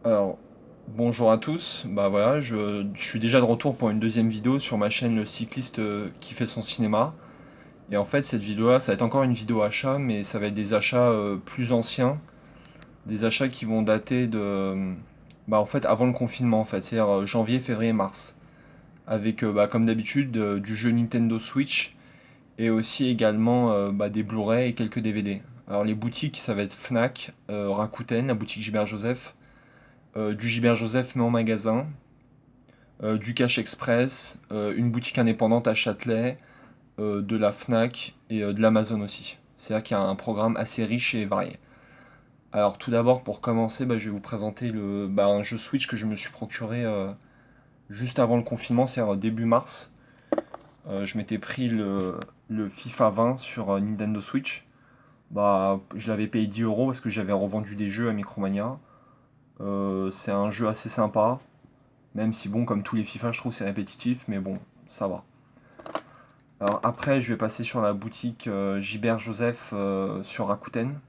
Alors, bonjour à tous. Bah voilà, je suis déjà de retour pour une deuxième vidéo sur ma chaîne Le Cycliste qui fait son cinéma. Et en fait, cette vidéo-là, ça va être encore une vidéo achat, mais ça va être des achats plus anciens, des achats qui vont dater bah en fait, avant le confinement, en fait, c'est-à-dire janvier, février, mars. Avec, bah, comme d'habitude, du jeu Nintendo Switch et aussi également bah, des Blu-ray et quelques DVD. Alors les boutiques, ça va être Fnac, Rakuten, la boutique Gilbert Joseph, du Gilbert Joseph mais en magasin, du Cash Express, une boutique indépendante à Châtelet, de la Fnac et de l'Amazon aussi. C'est-à-dire qu'il y a un programme assez riche et varié. Alors tout d'abord pour commencer, bah, je vais vous présenter un jeu Switch que je me suis procuré juste avant le confinement, c'est-à-dire début mars. Je m'étais pris le FIFA 20 sur Nintendo Switch. Bah, je l'avais payé 10 euros parce que j'avais revendu des jeux à Micromania. C'est un jeu assez sympa. Même si, bon, comme tous les FIFA, je trouve c'est répétitif, mais bon, ça va. Alors après, je vais passer sur la boutique Gilbert Joseph sur Rakuten.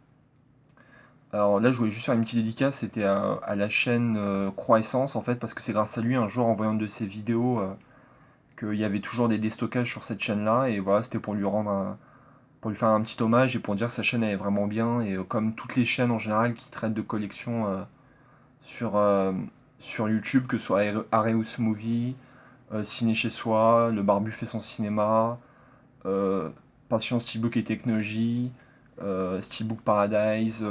Alors là, je voulais juste faire une petite dédicace, c'était à la chaîne Croix Essence, en fait, parce que c'est grâce à lui, un jour, en voyant une de ses vidéos, qu'il y avait toujours des déstockages sur cette chaîne-là, et voilà, c'était pour lui pour lui faire un petit hommage et pour dire que sa chaîne elle est vraiment bien, et comme toutes les chaînes en général qui traitent de collections sur, euh, sur YouTube, que ce soit Areus Movie, Ciné chez soi, Le Barbu fait son cinéma, euh, Passion Steelbook et Technologie, Steelbook Paradise,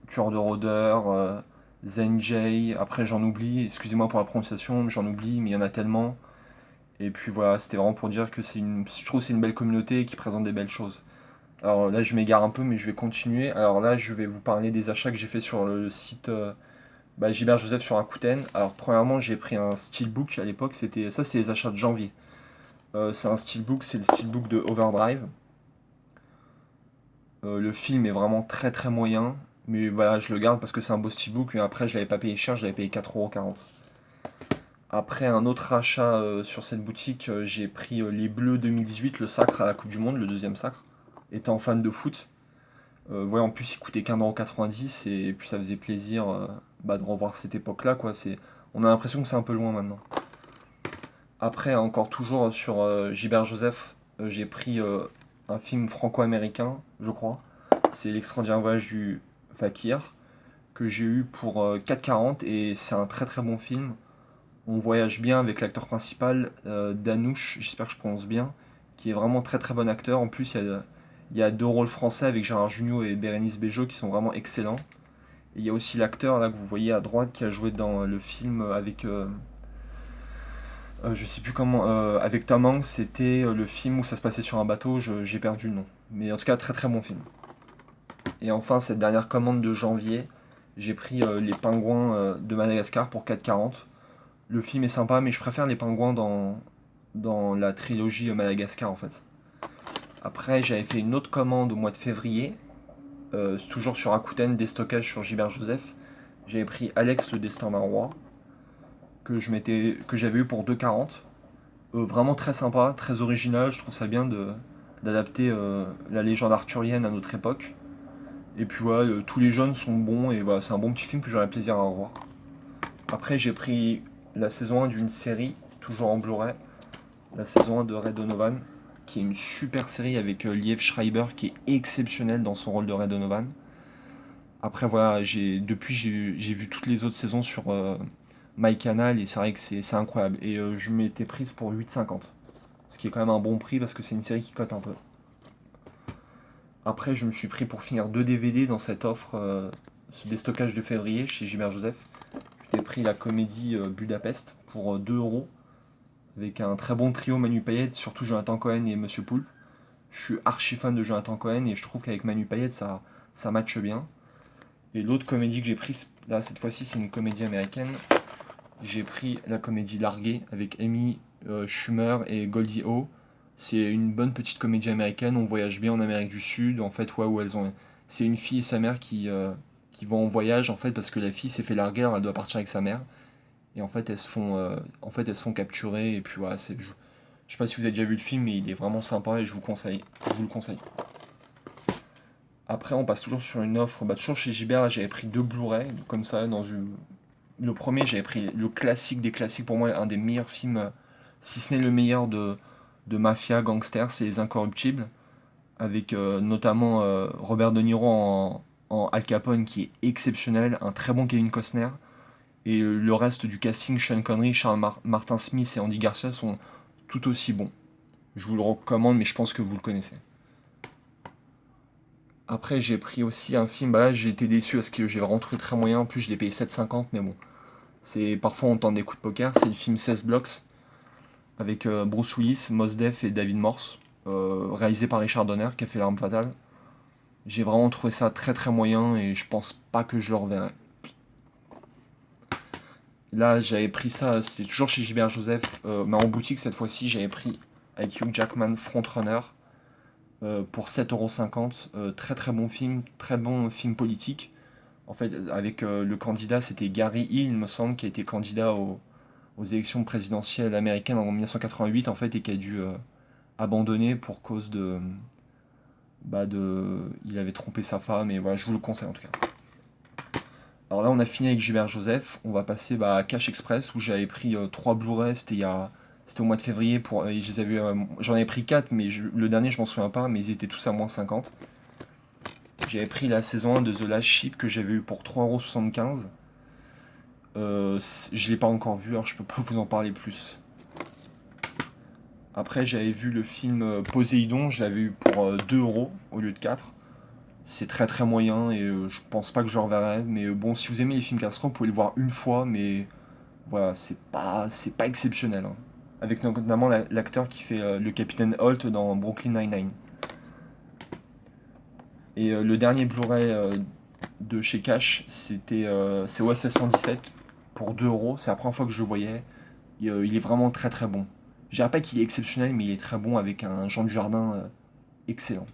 Tueur de rôdeurs, Zenjay, après j'en oublie, excusez-moi pour la prononciation, mais j'en oublie, mais il y en a tellement. Et puis voilà, c'était vraiment pour dire que je trouve que c'est une belle communauté qui présente des belles choses. Alors là, je m'égare un peu, mais je vais continuer. Alors là, je vais vous parler des achats que j'ai fait sur le site Gilbert Joseph sur Rakuten. Alors premièrement, j'ai pris un steelbook à l'époque, c'est les achats de janvier. C'est un steelbook, c'est le steelbook de Overdrive. Le film est vraiment très très moyen, mais voilà, je le garde parce que c'est un beau steelbook, mais après je l'avais pas payé cher, je l'avais payé 4,40 €. Après un autre achat sur cette boutique, j'ai pris les Bleus 2018, le sacre à la Coupe du Monde, le deuxième sacre. Étant fan de foot, ouais, en plus il coûtait qu'1,90 € et puis ça faisait plaisir bah, de revoir cette époque-là, quoi. On a l'impression que c'est un peu loin maintenant. Après, encore toujours sur Gilbert Joseph, j'ai pris un film franco-américain, je crois. C'est L'extraordinaire voyage du Fakir, que j'ai eu pour 4,40 et c'est un très très bon film. On voyage bien avec l'acteur principal, Danouche, j'espère que je prononce bien, qui est vraiment très très bon acteur. En plus, il y a deux rôles français avec Gérard Jugnot et Bérénice Bejo qui sont vraiment excellents. Et il y a aussi l'acteur là que vous voyez à droite qui a joué dans le film avec je sais plus comment, avec Tom Hanks, c'était le film où ça se passait sur un bateau, j'ai perdu le nom. Mais en tout cas, très très bon film. Et enfin, cette dernière commande de janvier, j'ai pris les pingouins de Madagascar pour 4,40. Le film est sympa, mais je préfère les pingouins dans la trilogie Madagascar en fait. Après, j'avais fait une autre commande au mois de février, toujours sur Rakuten, des stockages sur Gilbert Joseph. J'avais pris Alex le destin d'un roi, que j'avais eu pour 2,40. Vraiment très sympa, très original. Je trouve ça bien d'adapter la légende arthurienne à notre époque. Et puis voilà, tous les jeunes sont bons et voilà, c'est un bon petit film que j'aurais plaisir à revoir. Après, j'ai pris la saison 1 d'une série, toujours en Blu-ray, la saison 1 de Ray Donovan, qui est une super série avec Liev Schreiber qui est exceptionnel dans son rôle de Ray Donovan. Après voilà, j'ai vu toutes les autres saisons sur MyCanal et c'est vrai que c'est incroyable. Et je m'étais prise pour 8,50. Ce qui est quand même un bon prix parce que c'est une série qui cote un peu. Après, je me suis pris pour finir deux DVD dans cette offre ce déstockage de février chez Gilbert Joseph. J'ai pris la comédie Budapest pour 2 euros avec un très bon trio Manu Payette, surtout Jonathan Cohen et Monsieur Poulpe. Je suis archi fan de Jonathan Cohen et je trouve qu'avec Manu Payette ça matche bien. Et l'autre comédie que j'ai prise, là cette fois-ci c'est une comédie américaine. J'ai pris la comédie Larguée avec Amy Schumer et Goldie Hawn. C'est une bonne petite comédie américaine, on voyage bien en Amérique du Sud, en fait, ouais, où elles ont. C'est une fille et sa mère qui vont en voyage, en fait, parce que la fille s'est fait larguer, alors elle doit partir avec sa mère. Et en fait, elles se font capturer, et puis voilà, je sais pas si vous avez déjà vu le film, mais il est vraiment sympa et je vous le conseille. Après, on passe toujours sur une offre, bah, toujours chez Gilbert, là, j'avais pris deux Blu-ray, comme ça, dans une. Le premier, j'avais pris le classique des classiques, pour moi, un des meilleurs films, si ce n'est le meilleur de mafia, gangster, c'est Les Incorruptibles, avec notamment Robert De Niro en Al Capone, qui est exceptionnel, un très bon Kevin Costner, et le reste du casting, Sean Connery, Martin Smith et Andy Garcia sont tout aussi bons. Je vous le recommande, mais je pense que vous le connaissez. Après, j'ai pris aussi un film, bah là, j'ai été déçu parce que j'ai vraiment trouvé très moyen, en plus je l'ai payé 7,50, mais bon. C'est parfois on tente des coups de poker, c'est le film 16 Blocks avec Bruce Willis, Mos Def et David Morse, réalisé par Richard Donner qui a fait L'Arme Fatale. J'ai vraiment trouvé ça très très moyen et je pense pas que je le reverrai. Là j'avais pris ça, c'est toujours chez Gilbert Joseph, mais en boutique cette fois-ci j'avais pris avec Hugh Jackman Frontrunner pour 7,50€. Très très bon film, très bon film politique. En fait avec le candidat c'était Gary Hill il me semble qui a été candidat aux élections présidentielles américaines en 1988 en fait et qui a dû abandonner pour cause de il avait trompé sa femme et voilà je vous le conseille en tout cas. Alors là on a fini avec Gilbert Joseph, on va passer à Cash Express où j'avais pris 3 Blu-ray, c'était au mois de février et j'en avais pris 4 mais le dernier je m'en souviens pas mais ils étaient tous à -50. J'avais pris la saison 1 de The Last Ship que j'avais eu pour 3,75€. Je l'ai pas encore vu alors je peux pas vous en parler plus. Après, j'avais vu le film Poséidon, je l'avais eu pour 2€ au lieu de 4. C'est très très moyen et je pense pas que je le reverrai. Mais bon, si vous aimez les films casseroles, vous pouvez le voir une fois, mais voilà, c'est pas exceptionnel, hein. Avec notamment l'acteur qui fait le capitaine Holt dans Brooklyn Nine-Nine. Et le dernier Blu-ray de chez Cash, c'est OSS 117 pour 2€. C'est la première fois que je le voyais. Et, il est vraiment très très bon. Je dirais pas qu'il est exceptionnel, mais il est très bon avec un Jean Dujardin excellent.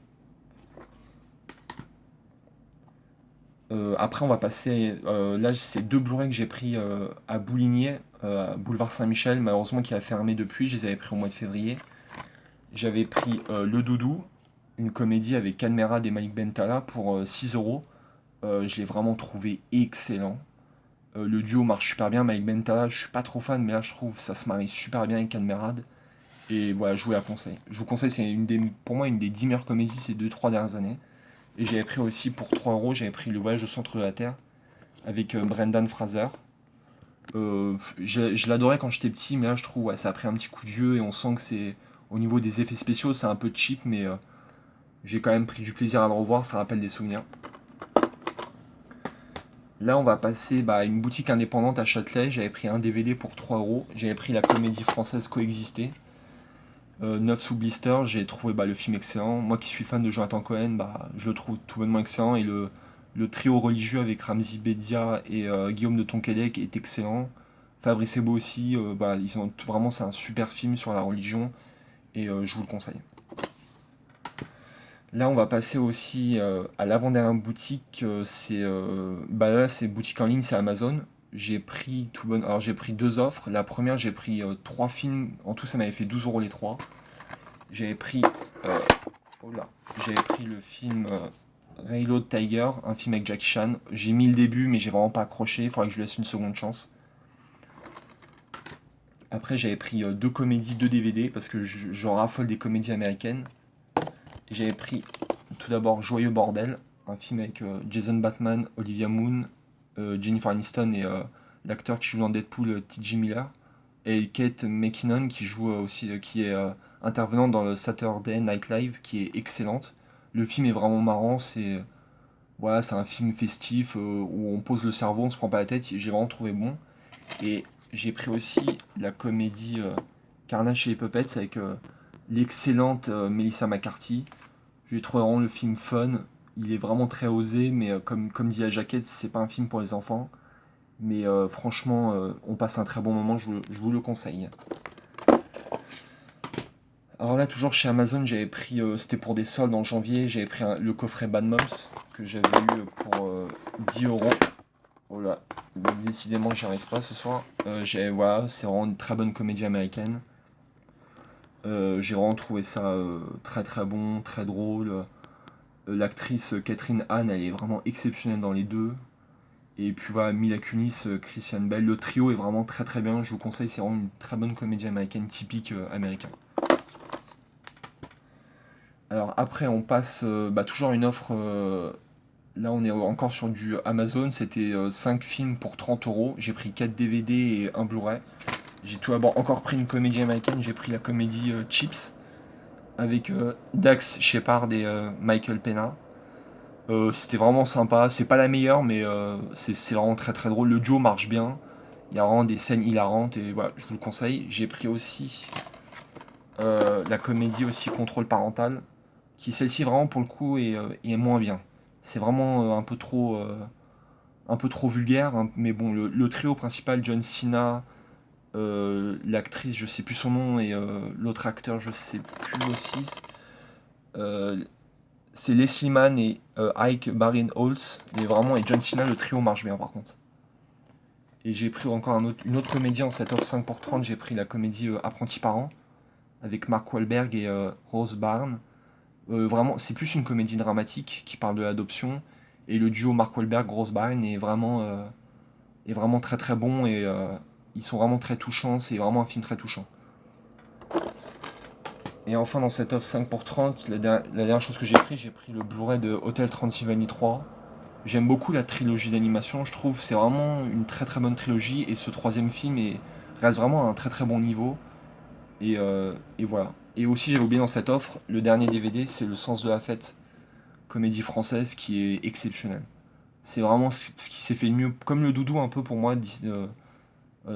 Après, on va passer. Là, c'est 2 Blu-ray que j'ai pris à Bouligné, à Boulevard Saint-Michel, malheureusement qui a fermé depuis. Je les avais pris au mois de février. J'avais pris Le Doudou, une comédie avec Canmerad et Malik Bentala pour 6€. Je l'ai vraiment trouvé excellent. Le duo marche super bien. Malik Bentala, je suis pas trop fan, mais là, je trouve ça se marie super bien avec Canmerad. Et voilà, je vous la conseille. Je vous conseille, c'est pour moi une des 10 meilleures comédies ces 2-3 dernières années. Et j'avais pris aussi pour 3€, j'avais pris Le Voyage au centre de la Terre avec Brendan Fraser. Je l'adorais quand j'étais petit, mais là je trouve ouais, ça a pris un petit coup de vieux et on sent que c'est au niveau des effets spéciaux, c'est un peu cheap, mais j'ai quand même pris du plaisir à le revoir, ça rappelle des souvenirs. Là, on va passer à une boutique indépendante à Châtelet. J'avais pris un DVD pour 3€. J'avais pris la comédie française Coexister. 9 sous blister, j'ai trouvé le film excellent. Moi qui suis fan de Jonathan Cohen, je le trouve tout bonnement excellent. Et le trio religieux avec Ramzi Bedia et Guillaume de Tonquédec est excellent. Fabrice Ebo aussi, vraiment c'est un super film sur la religion et je vous le conseille. Là on va passer aussi à l'avant-dernière boutique, là c'est boutique en ligne, c'est Amazon. Alors j'ai pris 2 offres. La première j'ai pris 3 films, en tout ça m'avait fait 12€ les 3. J'avais pris, euh, oh là, j'avais pris le film Reload Tiger, un film avec Jackie Chan. J'ai mis le début, mais j'ai vraiment pas accroché. Il faudrait que je lui laisse une seconde chance. Après, j'avais pris 2 comédies, 2 DVD, parce que j'en raffole des comédies américaines. J'avais pris tout d'abord Joyeux Bordel, un film avec Jason Bateman, Olivia Munn, Jennifer Aniston et l'acteur qui joue dans Deadpool, T.J. Miller. Et Kate McKinnon qui joue aussi, qui est intervenante dans le Saturday Night Live, qui est excellente. Le film est vraiment marrant, c'est un film festif où on pose le cerveau, on se prend pas la tête. J'ai vraiment trouvé bon. Et j'ai pris aussi la comédie Carnage chez les Puppets avec l'excellente Melissa McCarthy. J'ai trouvé vraiment le film fun. Il est vraiment très osé, mais comme dit la jaquette, c'est pas un film pour les enfants. Mais franchement, on passe un très bon moment, je vous le conseille. Alors là, toujours chez Amazon, j'avais pris, c'était pour des soldes en janvier, j'avais pris le coffret Bad Moms que j'avais eu pour 10€. Oh là, décidément, j'y arrive pas ce soir. Voilà, c'est vraiment une très bonne comédie américaine. J'ai vraiment trouvé ça très très bon, très drôle. L'actrice Catherine Hahn, elle est vraiment exceptionnelle dans les deux. Et puis voilà, Mila Kunis, Christian Bale, le trio est vraiment très très bien, je vous conseille, c'est vraiment une très bonne comédie américaine typique américaine. Alors après on passe toujours à une offre, là on est encore sur du Amazon, c'était 5 films pour 30 euros, j'ai pris 4 DVD et un Blu-ray. J'ai tout d'abord encore pris une comédie américaine, j'ai pris la comédie Chips avec Dax Shepard et Michael Pena. C'était vraiment sympa, c'est pas la meilleure mais c'est vraiment très très drôle, le duo marche bien, il y a vraiment des scènes hilarantes et voilà, je vous le conseille. J'ai pris aussi la comédie aussi Contrôle parental, qui celle-ci vraiment pour le coup est moins bien. C'est vraiment un peu trop vulgaire, hein, mais bon, le trio principal, John Cena, l'actrice, je sais plus son nom, et l'autre acteur, je sais plus aussi. Euh, c'est Leslie Mann et Ike Barinholtz, et John Cena, le trio marche bien par contre. Et j'ai pris encore une autre comédie en cette offre 5 pour 30, j'ai pris la comédie Apprenti parent, avec Mark Wahlberg et Rose Byrne. Vraiment, c'est plus une comédie dramatique qui parle de l'adoption, et le duo Mark Wahlberg-Rose Byrne est vraiment très très bon, et ils sont vraiment très touchants, c'est vraiment un film très touchant. Et enfin, dans cette offre 5 pour 30, la dernière chose que j'ai pris le Blu-ray de Hotel Transylvanie 3. J'aime beaucoup la trilogie d'animation, je trouve que c'est vraiment une très très bonne trilogie, et ce troisième reste vraiment à un très très bon niveau. Et voilà. Et aussi, j'avais oublié dans cette offre, le dernier DVD, c'est Le Sens de la Fête, comédie française qui est exceptionnelle. C'est vraiment ce qui s'est fait de mieux, comme le Doudou un peu pour moi,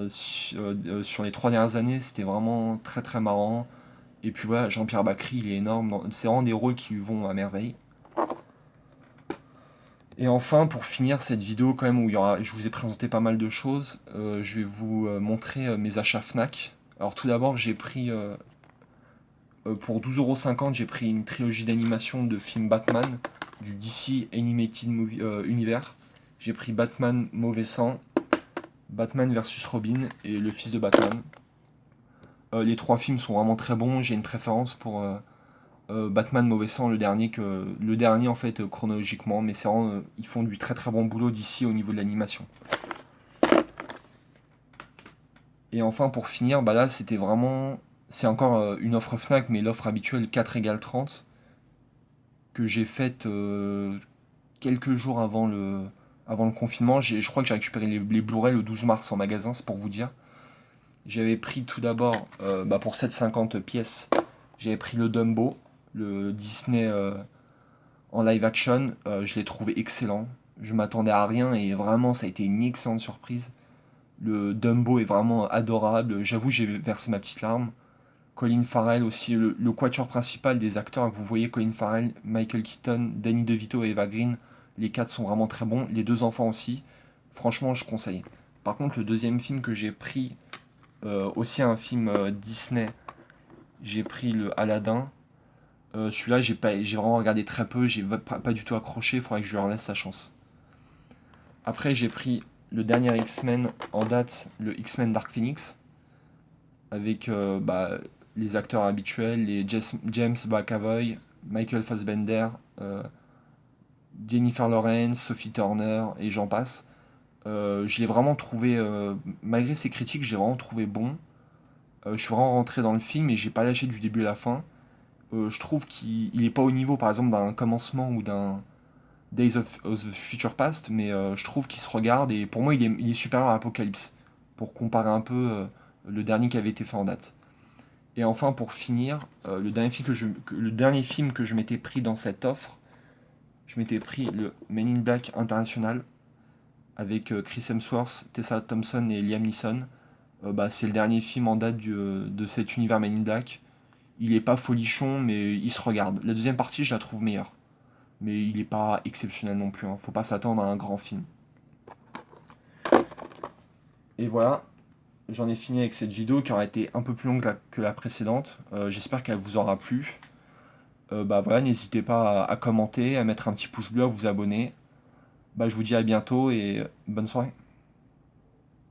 sur les 3 dernières années, c'était vraiment très très marrant. Et puis voilà, Jean-Pierre Bacry, il est énorme. C'est vraiment des rôles qui lui vont à merveille. Et enfin, pour finir cette vidéo, quand même, je vous ai présenté pas mal de choses, je vais vous montrer mes achats Fnac. Alors tout d'abord, j'ai pris, pour 12,50 €, j'ai pris une trilogie d'animation de films Batman, du DC Animated Movie, Univers. J'ai pris Batman Mauvais Sang, Batman versus Robin et Le Fils de Batman. Les trois films sont vraiment très bons, j'ai une préférence pour Batman Mauvais Sang, le dernier en fait chronologiquement, mais c'est vraiment, ils font du très très bon boulot d'ici au niveau de l'animation. Et enfin pour finir, bah là c'est encore une offre Fnac, mais l'offre habituelle 4 égale 30 que j'ai faite quelques jours avant le confinement. Je crois que j'ai récupéré les Blu-ray le 12 mars en magasin, c'est pour vous dire. J'avais pris tout d'abord, pour 7,50 pièces, j'avais pris le Dumbo, le Disney en live action. Je l'ai trouvé excellent. Je m'attendais à rien et vraiment ça a été une excellente surprise. Le Dumbo est vraiment adorable. J'avoue, j'ai versé ma petite larme. Colin Farrell aussi, le quatuor principal des acteurs que vous voyez, Colin Farrell, Michael Keaton, Danny DeVito et Eva Green, les quatre sont vraiment très bons. Les deux enfants aussi. Franchement, je conseille. Par contre, le deuxième film que j'ai pris, aussi un film Disney, j'ai pris le Aladdin. Celui-là, j'ai vraiment regardé très peu, j'ai pas du tout accroché, il faudrait que je lui en laisse sa chance. Après, j'ai pris le dernier X-Men en date, le X-Men Dark Phoenix, avec les acteurs habituels, James McAvoy, Michael Fassbender, Jennifer Lawrence, Sophie Turner et j'en passe. Je l'ai vraiment trouvé, malgré ses critiques, je l'ai vraiment trouvé bon. Je suis vraiment rentré dans le film et j'ai pas lâché du début à la fin. Je trouve qu'il est pas au niveau, par exemple, d'un commencement ou d'un Days of the Future Past, mais je trouve qu'il se regarde et pour moi, il est supérieur à Apocalypse, pour comparer un peu le dernier qui avait été fait en date. Et enfin, pour finir, le dernier film que je m'étais pris dans cette offre, je m'étais pris le Men in Black International avec Chris Hemsworth, Tessa Thompson et Liam Neeson. C'est le dernier film en date de cet univers Men in Black. Il est pas folichon, mais il se regarde. La deuxième partie, je la trouve meilleure. Mais il est pas exceptionnel non plus, hein. Faut pas s'attendre à un grand film. Et voilà, j'en ai fini avec cette vidéo qui aura été un peu plus longue que la précédente. J'espère qu'elle vous aura plu. Voilà, n'hésitez pas à commenter, à mettre un petit pouce bleu, à vous abonner. Je vous dis à bientôt et bonne soirée.